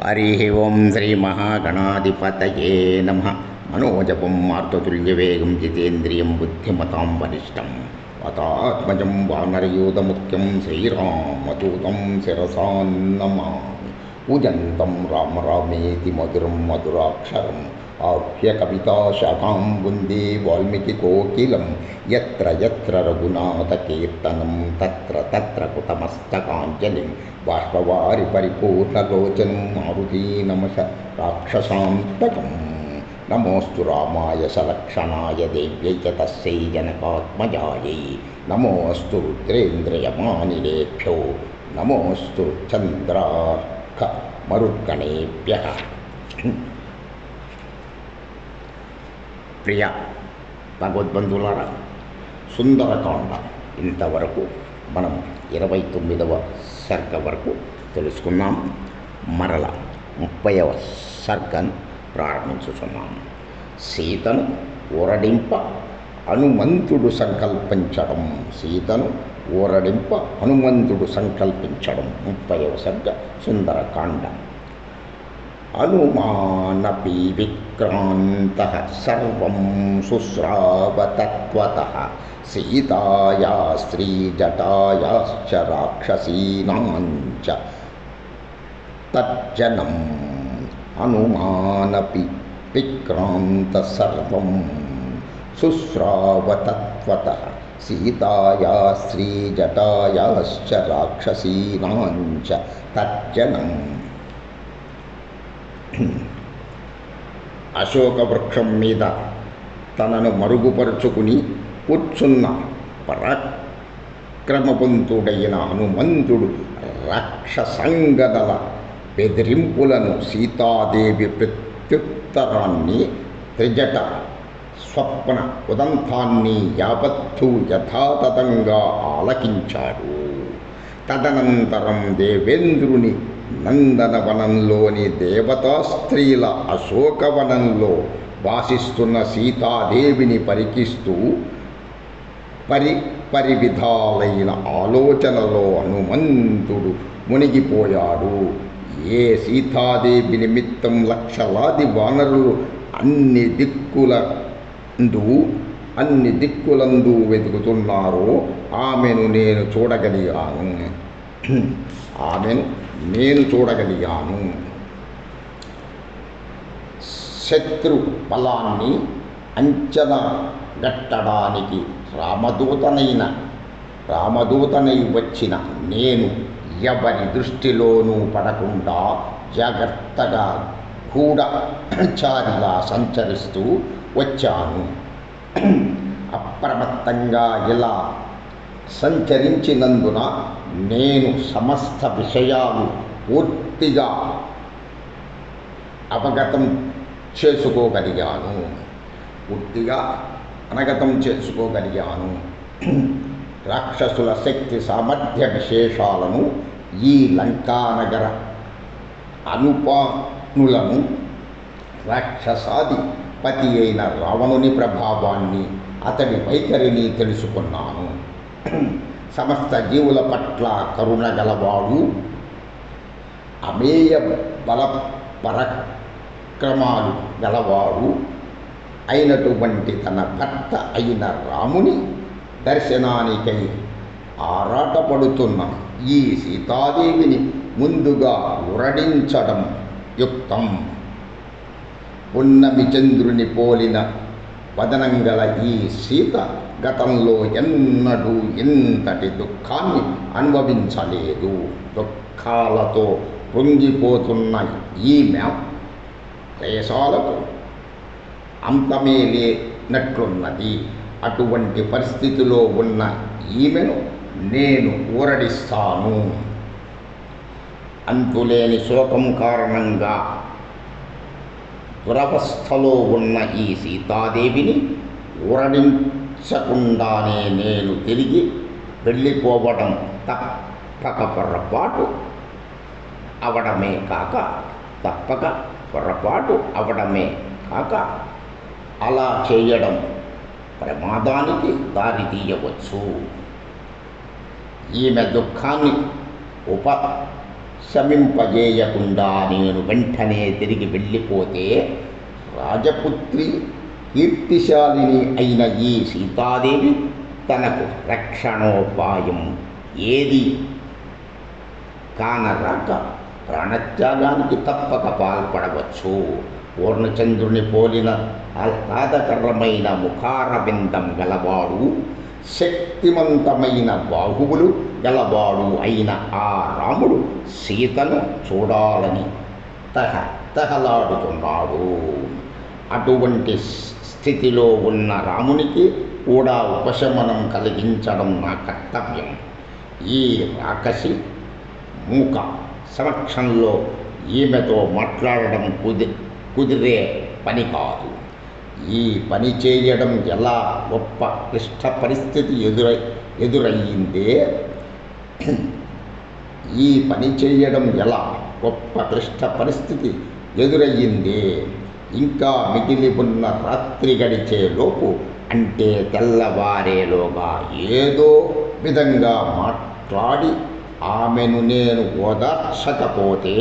హరి ఓం శ్రీ మహాగణాధిపతయే నమ. మనోజపం మార్తతుల్యవేగం జితేంద్రియం బుద్ధిమతాం వరిష్టం వాతాత్మజం వానరయూధముఖ్యం శ్రీరామదూతం శిరసా నమామి. పూజంతం రామ రామేతి మధురం మధురాక్షరం ఆహ్య కవితాశాఖాం వందే వాల్మీకికోకిలం. యత్ర యత్ర రఘునాథకీర్తనం తత్ర తత్ర కృతమస్తకాంజలిం బాష్పవారి పరిపూర్ణలోచనం మారుతీ నమః రాక్షసాంతకం. నమోస్తు రామాయ సలక్షణాయ దేవ్యై చ తస్యై జనకాత్మజాయై. నమోస్తు రుద్రేంద్రియమానిలేభ్యో నమోస్తు చంద్రార్క మరుద్గణేభ్యః. ప్రియ భగవద్బంధువులారా, సుందరకాండ ఇంతవరకు మనం 29వ సర్గ వరకు తెలుసుకున్నాం. మరల 30వ సర్గను ప్రారంభించుతున్నాం. సీతను ఊరడింప హనుమంతుడు సంకల్పించడం. సీతను ఊరడింప హనుమంతుడు సంకల్పించడం 30వ సర్గ సుందరకాండ. హనుమానపి విక్రాంతః సర్వం శుశ్రావతత్వతః సీతాయా స్త్రీజటాయాశ్చ రాక్షసీనాంచ తజ్జనం. హనుమానపి విక్రాంతః సర్వం శుశ్రావతత్వతః సీతాయా స్త్రీజటాయాశ్చ రాక్షసీనాంచ తజ్జనం. అశోక వృక్షం మీద తనను మరుగుపరుచుకుని కూర్చున్న పరాక్రమవంతుడైన హనుమంతుడు రాక్షసంగదల బెదిరింపులను, సీతాదేవి ప్రత్యుత్తరాన్ని, త్రిజట స్వప్న ఉదంతాన్ని యావత్తు యథాతథంగా ఆలకించాడు. తదనంతరం దేవేంద్రుని నందనవనంలోని దేవతా స్త్రీల అశోకవనంలో వాసిస్తున్న సీతాదేవిని పరికిస్తూ పరివిధాలైన ఆలోచనలో హనుమంతుడు మునిగిపోయాడు. ఏ సీతాదేవి నిమిత్తం లక్షలాది వానరులు అన్ని దిక్కులందు వెతుకుతున్నారో ఆమెను నేను చూడగలిగాను. శత్రు బలాన్ని అంచనా గట్టడానికి రామదూతనై వచ్చిన నేను ఎవరి దృష్టిలోనూ పడకుండా జాగ్రత్తగా గూఢచారిలా సంచరిస్తూ వచ్చాను. అప్రమత్తంగా ఇలా సంచరించినందున నేను సమస్త విషయాలు పూర్తిగా అవగతం చేసుకోగలిగాను. రాక్షసుల శక్తి సామర్థ్య విశేషాలను, ఈ లంకానగర అనుపానులను, రాక్షసాది పతి అయిన రావణుని ప్రభావాన్ని, అతడి వైఖరిని తెలుసుకున్నాను. సమస్త జీవుల పట్ల కరుణ గలవాడు, అమేయ బల పరాక్రమాలు గలవాడు అయినటువంటి తన భర్త అయిన రాముని దర్శనానికై ఆరాటపడుతున్న ఈ సీతాదేవిని ముందుగా ఊరడించడం యుక్తం. పున్నమి చంద్రుని పోలిన వదనం గల ఈ సీత గతంలో ఎన్నడూ ఇంతటి దుఃఖాన్ని అనుభవించలేదు. దుఃఖాలతో పొంగిపోతున్న ఈమె క్లేశాలకు అంతమే లేనట్లున్నది. అటువంటి పరిస్థితిలో ఉన్న ఈమెను నేను ఊరడిస్తాను. అంతులేని శోకం కారణంగా దురవస్థలో ఉన్న ఈ సీతాదేవిని ఊరడించకుండానే నేను తిరిగి వెళ్ళిపోవడం తప్పక పొరపాటు అవడమే కాక అలా చేయడం ప్రమాదానికి దారితీయవచ్చు. ఈమె దుఃఖాన్ని శమింపజేయకుండా నేను వెంటనే తిరిగి వెళ్ళిపోతే రాజపుత్రి కీర్తిశాలిని అయిన ఈ సీతాదేవి తనకు రక్షణోపాయం ఏది కానరాక ప్రాణత్యాగానికి తప్పక పాల్పడవచ్చు. పూర్ణచంద్రుని పోలిన ఆహ్లాదకరమైన ముఖారవిందం గలవాడు, శక్తివంతమైన బాహువులు గలవాడు అయిన ఆ రాముడు సీతను చూడాలని తహతహలాడుతున్నాడు. అటువంటి స్థితిలో ఉన్న రామునికి కూడా ఉపశమనం కలిగించడం నా కర్తవ్యం. ఈ రాక్షసి మూక సమక్షంలో ఈమెతో మాట్లాడడం కుదిరే పని కాదు. ఈ పని చేయడం ఎలా గొప్ప క్లిష్ట పరిస్థితి ఎదురయ్యిందే ఈ పని చేయడం ఎలా గొప్ప క్లిష్ట పరిస్థితి ఎదురయ్యిందే ఇంకా మిగిలి ఉన్న రాత్రి గడిచేలోపు, అంటే తెల్లవారేలోగా ఏదో విధంగా మాట్లాడి ఆమెను నేను ఓదార్చకపోతే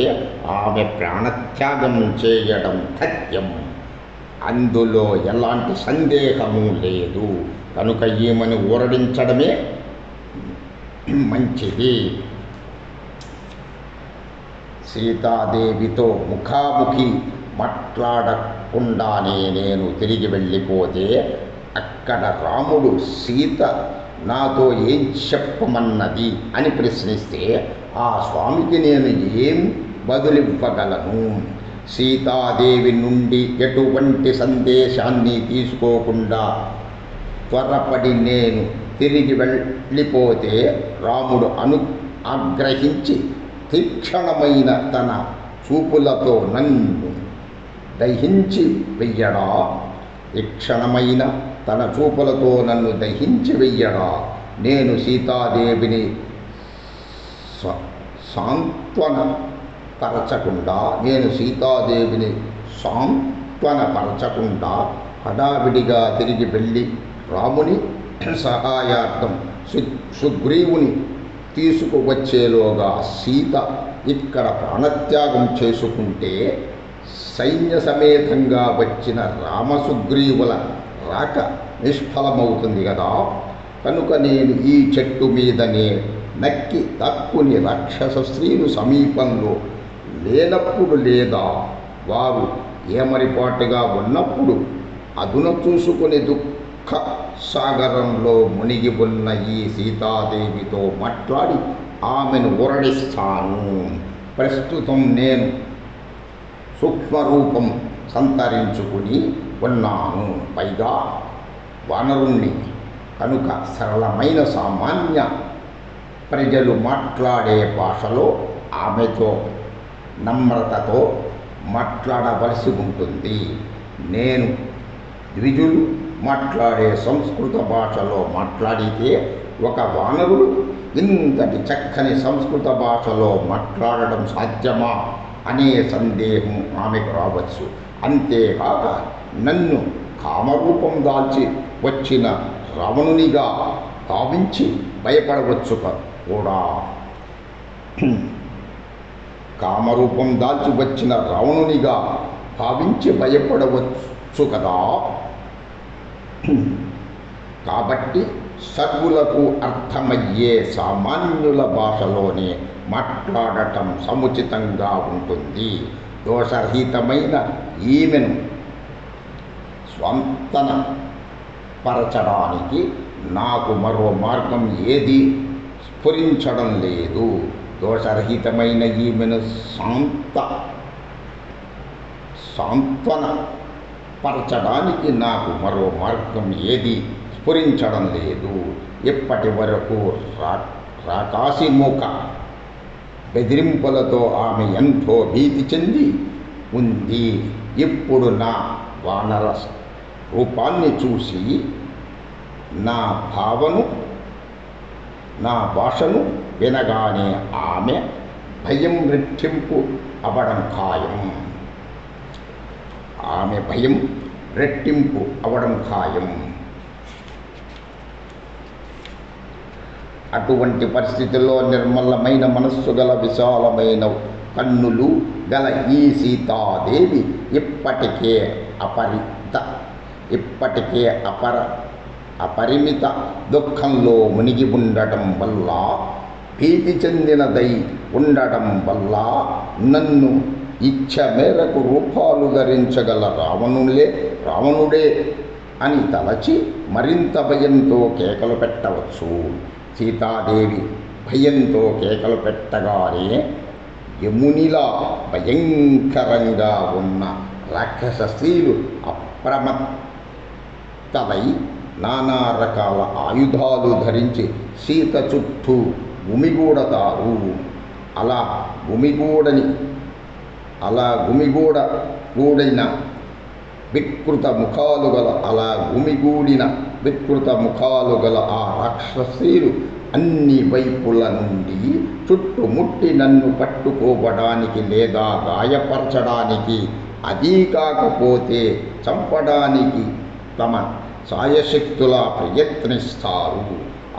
ఆమె ప్రాణత్యాగం చేయడం తథ్యం. అందులో ఎలాంటి సందేహము లేదు. కనుక ఈమెను ఊరడించడమే మంచిది. సీతాదేవితో ముఖాముఖి మాట్లాడకుండానే నేను తిరిగి వెళ్ళిపోతే అక్కడ రాముడు సీత నాతో ఏం చెప్పమన్నది అని ప్రశ్నిస్తే ఆ స్వామికి నేను ఏం బదులివ్వగలను? సీతాదేవి నుండి ఎటువంటి సందేశాన్ని తీసుకోకుండా త్వరపడి నేను తిరిగి వెళ్ళిపోతే రాముడు ఆగ్రహించి తీక్షణమైన తన చూపులతో నన్ను దహించి వెయ్యడా? తీక్షణమైన తన చూపులతో నన్ను దహించి వెయ్యడా? నేను సీతాదేవిని సాంత్వనపరచకుండా హడావిడిగా తిరిగి వెళ్ళి రాముని సహాయార్థం సుగ్రీవుని తీసుకువచ్చేలోగా సీత ఇక్కడ ప్రాణత్యాగం చేసుకుంటే సైన్య సమేతంగా వచ్చిన రామసుగ్రీవుల రాక నిష్ఫలమవుతుంది కదా. కనుక నేను ఈ చెట్టు మీదనే నక్కి తక్కుని రాక్షస స్త్రీలు సమీపంలో లేనప్పుడు లేదా వారు ఏమరిపాటుగా ఉన్నప్పుడు అదున చూసుకుని దుఃఖ సాగరంలో మునిగి ఉన్న ఈ సీతాదేవితో మాట్లాడి ఆమెను ఊరడిస్తాను. ప్రస్తుతం నేను సూక్ష్మరూపం సంతరించుకుని ఉన్నాను. పైగా వానరుణ్ణి కనుక సరళమైన సామాన్య ప్రజలు మాట్లాడే భాషలో ఆమెతో నమ్రతతో మాట్లాడవలసి ఉంటుంది. నేను ద్విజులు మాట్లాడే సంస్కృత భాషలో మాట్లాడితే ఒక వానరుడు ఇంతటి చక్కని సంస్కృత భాషలో మాట్లాడడం సాధ్యమా అనే సందేహం ఆమెకు రావచ్చు. అంతేకాక నన్ను కామరూపం దాల్చి వచ్చిన రావణునిగా భావించి భయపడవచ్చు కూడా. కామరూపం దాల్చి వచ్చిన రావణునిగా భావించి భయపడవచ్చు కదా. కాబట్టి సర్వులకు అర్థమయ్యే సామాన్యుల భాషలోనే మాట్లాడటం సముచితంగా ఉంటుంది. దోషరహితమైన ఈమెను స్వంతన పరచడానికి నాకు మరో మార్గం ఏది స్ఫురించడం లేదు. దోషరహితమైన ఈమెను సాంత్వన పరచడానికి నాకు మరో మార్గం ఏది స్ఫురించడం లేదు. ఇప్పటి వరకు రాకాసిమూక బెదిరింపులతో ఆమె ఎంతో భీతి చెంది ఉంది. ఇప్పుడు నా వానర రూపాన్ని చూసి నా భాషను వినగానే ఆమె భయం రెట్టింపు అవడం ఖాయం. అటువంటి పరిస్థితుల్లో నిర్మలమైన మనస్సు గల విశాలమైన కన్నులు గల ఈ సీతాదేవి ఇప్పటికే అపరిమిత దుఃఖంలో మునిగి ఉండటం వల్ల, భీతి చెందినదై ఉండటం వల్ల నన్ను ఇచ్చ మేరకు రూపాలు ధరించగల రావణుడే అని తలచి మరింత భయంతో కేకలు పెట్టవచ్చు. సీతాదేవి భయంతో కేకలు పెట్టగానే యమునిలా భయంకరంగా ఉన్న రాక్షస స్త్రీలు అప్రమత్తలై నానా రకాల ఆయుధాలు ధరించి సీత చుట్టూ గుమిగూడతారు. అలా గుమిగూడిన వికృత ముఖాలు గల ఆ రాక్షసీలు అన్ని వైపుల నుండి చుట్టుముట్టి నన్ను పట్టుకోవడానికి లేదా గాయపరచడానికి, అదీ కాకపోతే చంపడానికి తమ సాయశక్తులా ప్రయత్నిస్తారు.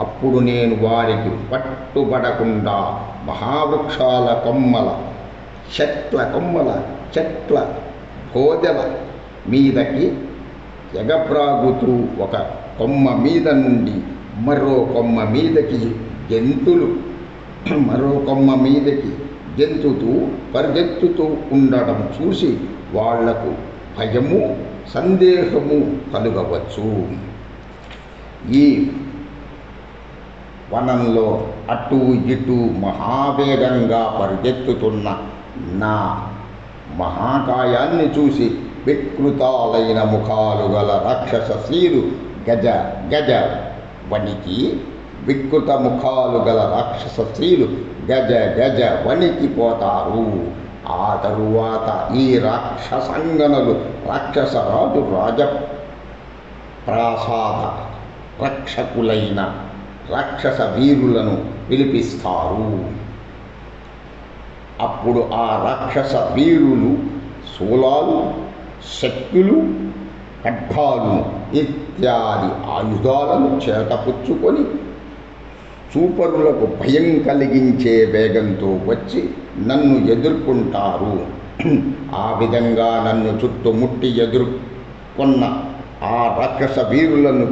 అప్పుడు నేను వారికి పట్టుబడకుండా మహావృక్షాల కొమ్మల, చెట్ల బోదెల మీదకి ఎగబ్రాగుతూ ఒక కొమ్మ మీద నుండి మరో కొమ్మ మీదకి గెంతుతూ పరిగెత్తుతూ ఉండడం చూసి వాళ్లకు భయము, సందేహము కలుగవచ్చు. ఈ వనంలో అటూ ఇటూ మహావేగంగా పరిగెత్తుతున్న నా మహాకాయాన్ని చూసి వికృతాలైన ముఖాలు గల రాక్షస స్త్రీలు గజ వణికి, వికృత ముఖాలు గల రాక్షస స్త్రీలు గజ వణికిపోతారు. ఆ తరువాత ఈ రాక్షసంగనలు రాక్షసరాజు రాజప్రాసాద రక్షకులైన రాక్షస వీరులను పిలిపిస్తారు. అప్పుడు ఆ రాక్షస వీరులు శూలాలు, శక్తులు, ఖడ్గాలు ఇత్యాది ఆయుధాలను చేతపుచ్చుకొని చూపరులకు భయం కలిగించే వేగంతో వచ్చి నన్ను ఎదుర్కొంటారు. ఆ విధంగా నన్ను చుట్టుముట్టి ఎదుర్కొన్న ఆ రాక్షస వీరులను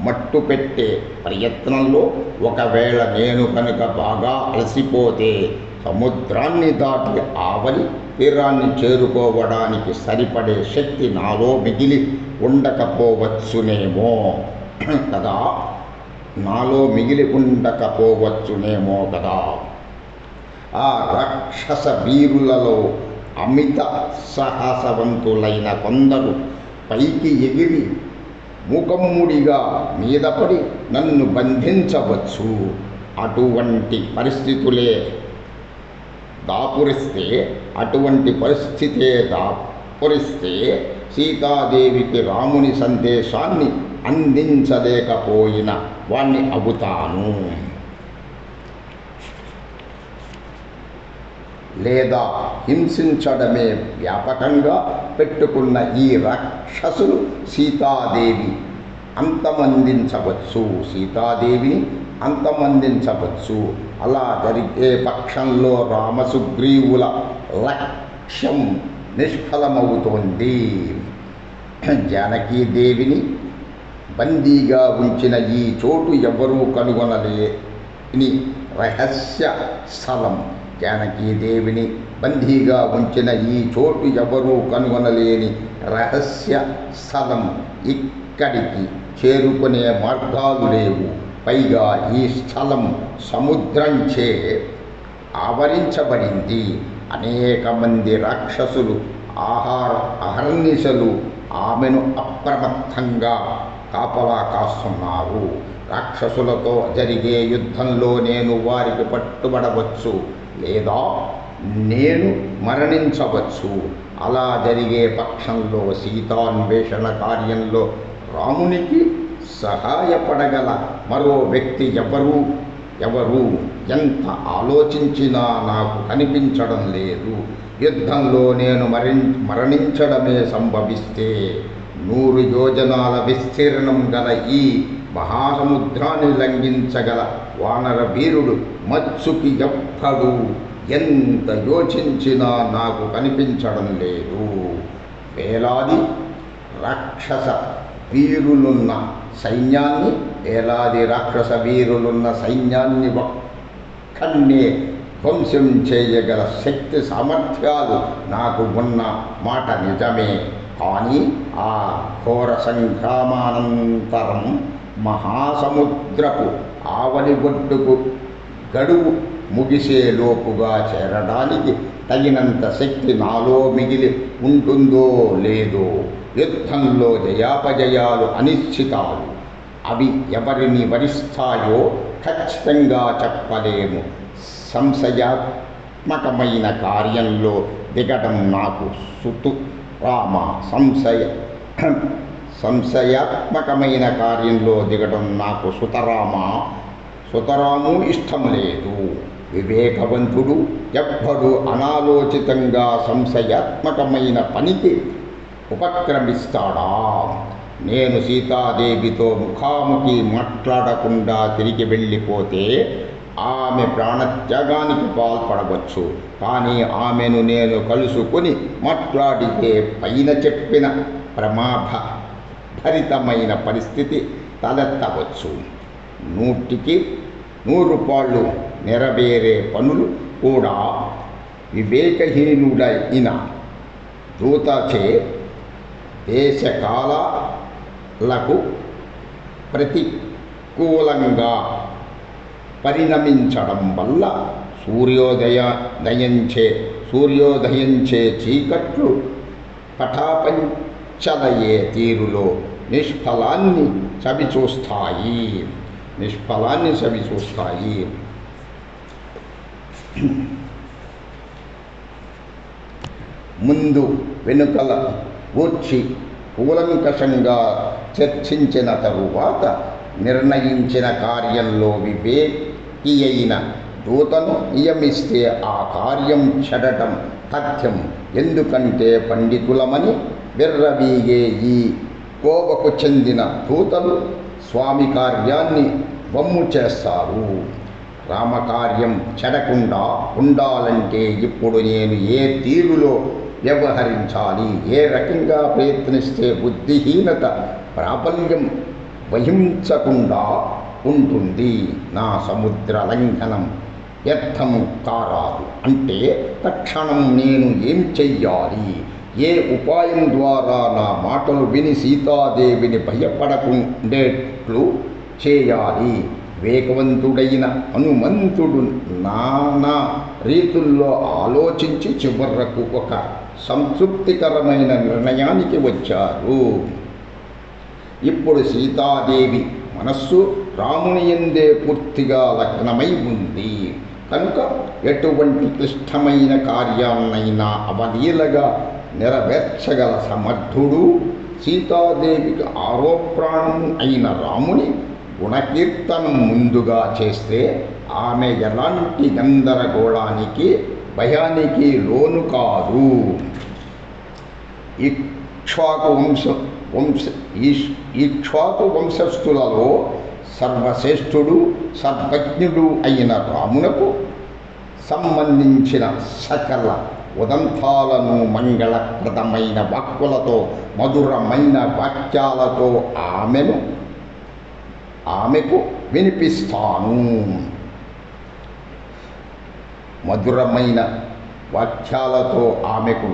మట్టుపెట్టే ప్రయత్నంలో ఒకవేళ నేను కనుక బాగా అలసిపోతే సముద్రాన్ని దాటి ఆవలి తీరాన్ని చేరుకోవడానికి సరిపడే శక్తి నాలో మిగిలి ఉండకపోవచ్చునేమో కదా. ఆ రాక్షస వీరులలో అమిత సాహసవంతులైన కొందరు పైకి ఎగిరి మూకమ్ముడిగా మీదపడి నన్ను బంధించవచ్చు. అటువంటి పరిస్థితే దాపురిస్తే సీతాదేవికి రాముని సందేశాన్ని అందించలేకపోయిన వాణ్ణి అవుతాను. లేదా హింసించడమే వ్యాపకంగా పెట్టుకున్న ఈ రాక్షసులు సీతాదేవిని అంతమందించవచ్చు. అలా జరిగే పక్షంలో రామసుగ్రీవుల లక్ష్యం నిష్ఫలమవుతోంది. జానకీదేవిని బందీగా ఉంచిన ఈ చోటు ఎవరూ కనుగొనలేని రహస్య స్థలం. జానకీదేవిని బందీగా ఉంచిన ఈ చోటు ఎవరూ కనుగొనలేని రహస్య స్థలం. ఇక్కడికి చేరుకునే మార్గాలు లేవు. పైగా ఈ స్థలం సముద్రంచే ఆవరించబడింది. అనేక మంది రాక్షసులు అహర్నిశలు ఆమెను అప్రమత్తంగా కాపలా కాస్తున్నారు. రాక్షసులతో జరిగే యుద్ధంలో నేను వారికి పట్టుబడవచ్చు, లేదా నేను మరణించవచ్చు. అలా జరిగే పక్షంలో సీతాన్వేషణ కార్యంలో రామునికి సహాయపడగల మరో వ్యక్తి ఎవరు ఎంత ఆలోచించినా నాకు కనిపించడం లేదు. యుద్ధంలో నేను మరణించడమే సంభవిస్తే 100 యోజనాల విస్తీర్ణం గల ఈ మహాసముద్రాన్ని లంఘించగల వానర వీరుడు మత్సుకి ఎవ్వడు ఎంత యోచించినా నాకు కనిపించడం లేదు. వేలాది రాక్షస వీరులున్న సైన్యాన్ని ఒక్కన్నే ధ్వంసం చేయగల శక్తి సామర్థ్యాలు నాకు ఉన్న మాట నిజమే. కానీ ఆ ఘోర సంగ్రామానంతరం మహాసముద్రపు ఆవలి ఒడ్డుకు గడువు ముగిసేలోపుగా చేరడానికి తగినంత శక్తి నాలో మిగిలి ఉంటుందో లేదో. యుద్ధంలో జయాపజయాలు అనిశ్చితాలు. అవి ఎవరిని వరిస్తాయో ఖచ్చితంగా చెప్పలేము. సంశయాత్మకమైన కార్యంలో దిగడం నాకు సుతరాము ఇష్టం లేదు. వివేకవంతుడు ఎవ్వడు అనాలోచితంగా సంశయాత్మకమైన పనికి ఉపక్రమిస్తాడా? నేను సీతాదేవితో ముఖాముఖి మాట్లాడకుండా తిరిగి వెళ్ళిపోతే ఆమె ప్రాణత్యాగానికి పాల్పడవచ్చు. కానీ ఆమెను నేను కలుసుకొని మాట్లాడితే పైన చెప్పిన ప్రమాదభరితమైన పరిస్థితి తలెత్తవచ్చు. 100కి 100 పాళ్ళు నెరవేరే పనులు కూడా వివేకహీనుడైన దూతచే దేశకాలకు ప్రతికూలంగా పరిణమించడం వల్ల సూర్యోదయంచే చీకట్లు పటాపంచలయ్యే తీరులో నిష్ఫలాన్ని చవిచూస్తాయి. ముందు వెనుకల గూర్చి కూలంకషంగా చర్చించిన తరువాత నిర్ణయించిన కార్యంలో వివేకి అయిన దూతను నియమిస్తే ఆ కార్యం చెడటం తథ్యం. ఎందుకంటే పండితులమని విర్రవీగే ఈ కోవకు చెందిన దూతలు స్వామి కార్యాన్ని వమ్ము చేస్తారు. రామకార్యం చెడకుండా ఉండాలంటే ఇప్పుడు నేను ఏ తీరులో వ్యవహరించాలి, ఏ రకంగా ప్రయత్నిస్తే బుద్ధిహీనత ప్రాబల్యం వహించకుండా ఉంటుంది, నా సముద్ర లంఘనం వ్యర్థం కారాదు అంటే తక్షణం నేను ఏం చెయ్యాలి, ఏ ఉపాయం ద్వారా నా మాటలు విని సీతాదేవిని భయపడకుండేట్లు చేయాలి. వివేకవంతుడైన హనుమంతుడు నానా రీతుల్లో ఆలోచించి చివరకు ఒక సంతృప్తికరమైన నిర్ణయానికి వచ్చారు. ఇప్పుడు సీతాదేవి మనస్సు రాముని యందే పూర్తిగా లగ్నమై ఉంది కనుక ఎటువంటి క్లిష్టమైన కార్యాన్నైనా అవలీలగా నెరవేర్చగల సమర్థుడు. సీతాదేవికి ఆరోప్రాణం అయిన రాముని గుణకీర్తనం ముందుగా చేస్తే ఆమె ఎలాంటి గందరగోళానికి భయానికి లోను కాదు. ఇక్ష్వాకు వంశస్థులలో సర్వశ్రేష్ఠుడు సర్వజ్ఞుడు అయిన రామునకు సంబంధించిన సకల ఉదంతాలను మంగళప్రదమైన వాక్కులతో మధురమైన వాక్యాలతో ఆమెకు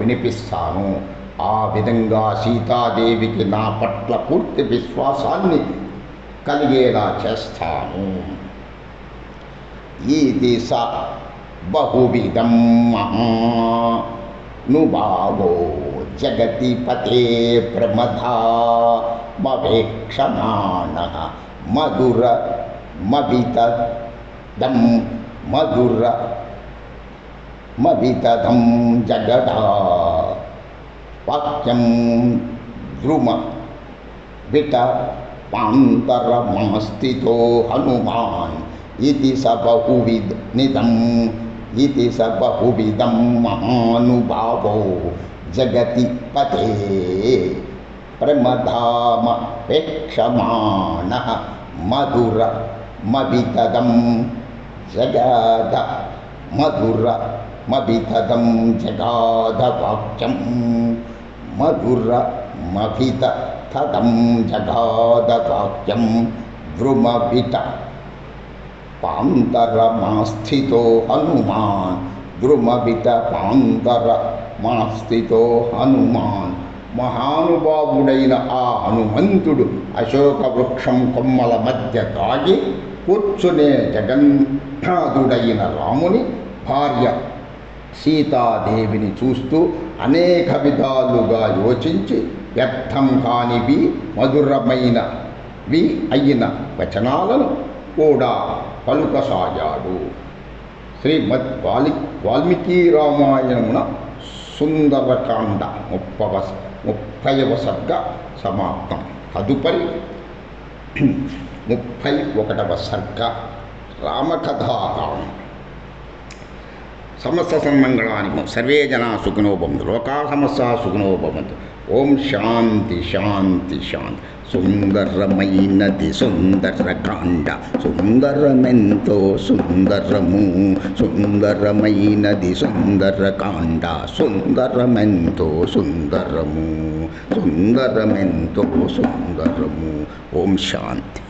వినిపిస్తాను. ఆ విధంగా సీతాదేవికి నా పట్ల పూర్తి విశ్వాసాన్ని కలిగేలా చేస్తాను. ఇది స బహువిధం మహానుభావో జగతిపతే ప్రమథామవేక్షమాణః మవితదం జగడా వాక్యం ద్రుమ విట పాంతరమాస్థితో హనుమాన్ ఇది స బహువిధం మహానుభావో జగతి పతే ప్రమథామవేక్షమాణః మధుర మవితదం జగాద మధుర మవితదం జగాద వాక్యం మధుర మవిత తదం జగాద వాక్యం ద్రుమవిట పాంతరమాస్థితో హనుమాన్ ద్రుమవిట పాంతరమాస్థితో హనుమాన్. మహానుభావుడైన ఆ హనుమంతుడు అశోక వృక్షం కొమ్మల మధ్య దాగి కూర్చునే జగన్నాథుడైన రాముని భార్య సీతాదేవిని చూస్తూ అనేక విధాలుగా యోచించి వ్యర్థం కానివి మధురమైనవి అయిన వచనాలను కూడా పలుకసాగాడు. శ్రీమద్ వాల్మీకి రామాయణమున సుందరకాండ 30వ సర్గ సమాప్తం. తదుపరి 31వ సర్గ రామకథారామం. సమస్త సన్మంగళాని సర్వే జనా సుఖినో భవంతు, లోకా సమస్తా సుఖినో భవంతు. ఓం శాంతి శాంతి శాంతి. సుందరమైనది సుందరకాండ, సుందరమెంతో సుందరము. సుందరమైనది సుందరకాండ, సుందరమెంతో సుందరము. సుందరమెంతో సుందరము. ఓం శాంతి.